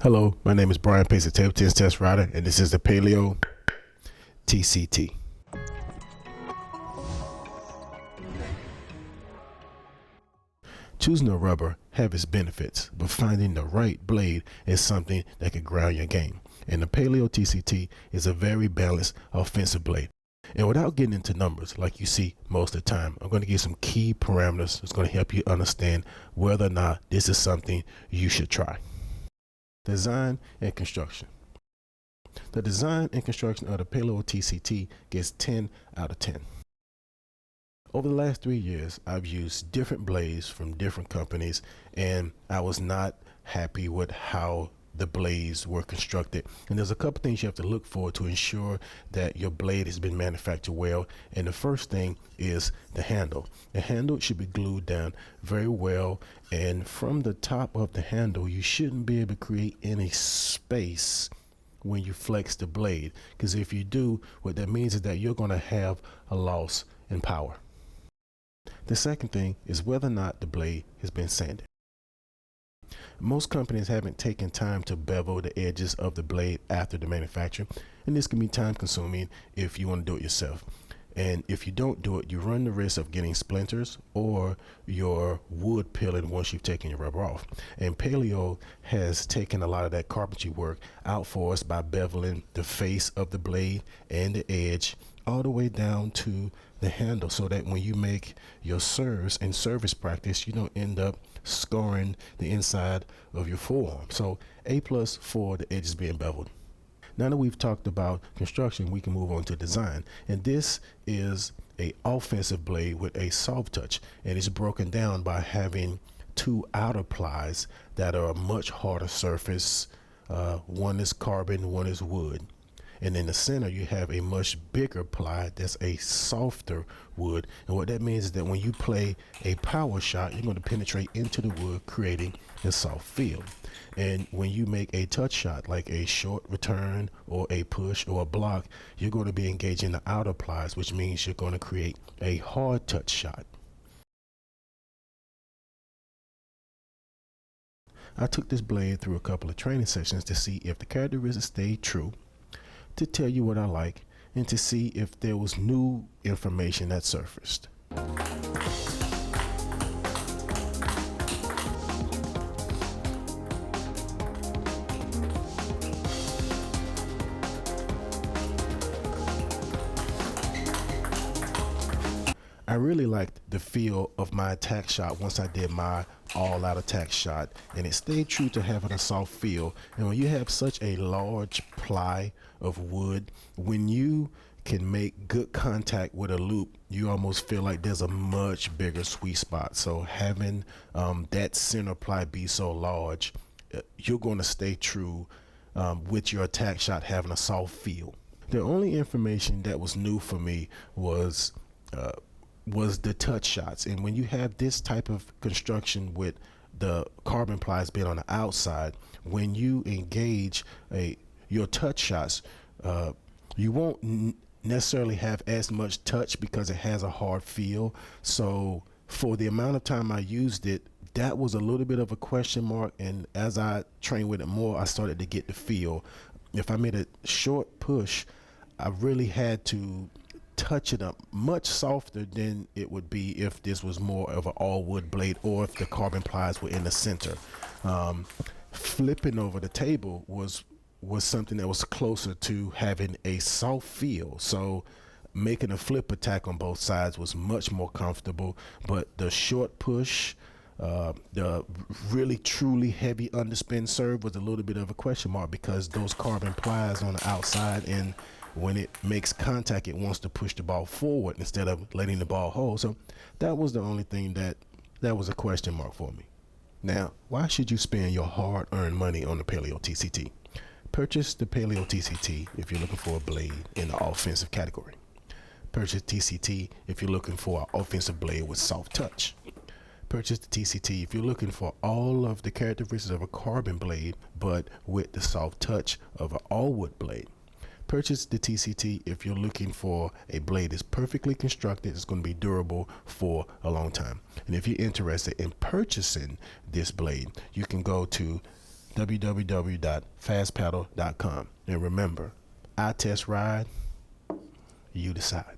Hello, my name is Brian Pace, a table tennis test rider, and this is the Palio TCT. Choosing a rubber have its benefits, but finding the right blade is something that can ground your game. And the Palio TCT is a very balanced offensive blade. And without getting into numbers like you see most of the time, I'm going to give some key parameters that's going to help you understand whether or not this is something you should try. Design and construction. The design and construction of the Palio TCT gets 10 out of 10. Over the last 3 years, I've used different blades from different companies, and I was not happy with how the blades were constructed. And there's a couple things you have to look for to ensure that your blade has been manufactured well. And the first thing is the handle. The handle should be glued down very well, and from the top of the handle you shouldn't be able to create any space when you flex the blade, because if you do, what that means is that you're going to have a loss in power. The second thing is whether or not the blade has been sanded. Most companies haven't taken time to bevel the edges of the blade after the manufacture, and this can be time consuming if you want to do it yourself. And if you don't do it, you run the risk of getting splinters or your wood peeling once you've taken your rubber off. And Palio has taken a lot of that carpentry work out for us by beveling the face of the blade and the edge all the way down to the handle, so that when you make your serves in service practice, you don't end up scoring the inside of your forearm. So A+ for the edges being beveled. Now that we've talked about construction, we can move on to design. And this is a offensive blade with a soft touch, and it's broken down by having two outer plies that are a much harder surface. One is carbon, one is wood. And in the center, you have a much bigger ply that's a softer wood. And what that means is that when you play a power shot, you're going to penetrate into the wood, creating a soft feel. And when you make a touch shot, like a short return or a push or a block, you're going to be engaging the outer plies, which means you're going to create a hard touch shot. I took this blade through a couple of training sessions to see if the characteristics stayed true, to tell you what I like, and to see if there was new information that surfaced. I really liked the feel of my attack shot once I did my all-out attack shot, and it stayed true to having a soft feel. And when you have such a large ply of wood, when you can make good contact with a loop, you almost feel like there's a much bigger sweet spot. So having that center ply be so large, you're going to stay true with your attack shot having a soft feel. The only information that was new for me was the touch shots. And when you have this type of construction with the carbon plies being on the outside, when you engage your touch shots, you won't necessarily have as much touch because it has a hard feel. So for the amount of time I used it, that was a little bit of a question mark, and as I trained with it more, I started to get the feel. If I made a short push, I really had to touch it up much softer than it would be if this was more of an all wood blade, or if the carbon plies were in the center. Flipping over the table was something that was closer to having a soft feel. So making a flip attack on both sides was much more comfortable. But the short push, the really truly heavy underspin serve was a little bit of a question mark, because those carbon plies on the outside, and when it makes contact, it wants to push the ball forward instead of letting the ball hold. So that was the only thing that was a question mark for me. Now, why should you spend your hard-earned money on the Palio TCT? Purchase the Palio TCT if you're looking for a blade in the offensive category. Purchase TCT if you're looking for an offensive blade with soft touch. Purchase the TCT if you're looking for all of the characteristics of a carbon blade, but with the soft touch of an all-wood blade. Purchase the TCT if you're looking for a blade that's perfectly constructed, it's going to be durable for a long time. And if you're interested in purchasing this blade, you can go to www.fastpaddle.com. And remember, I test ride, you decide.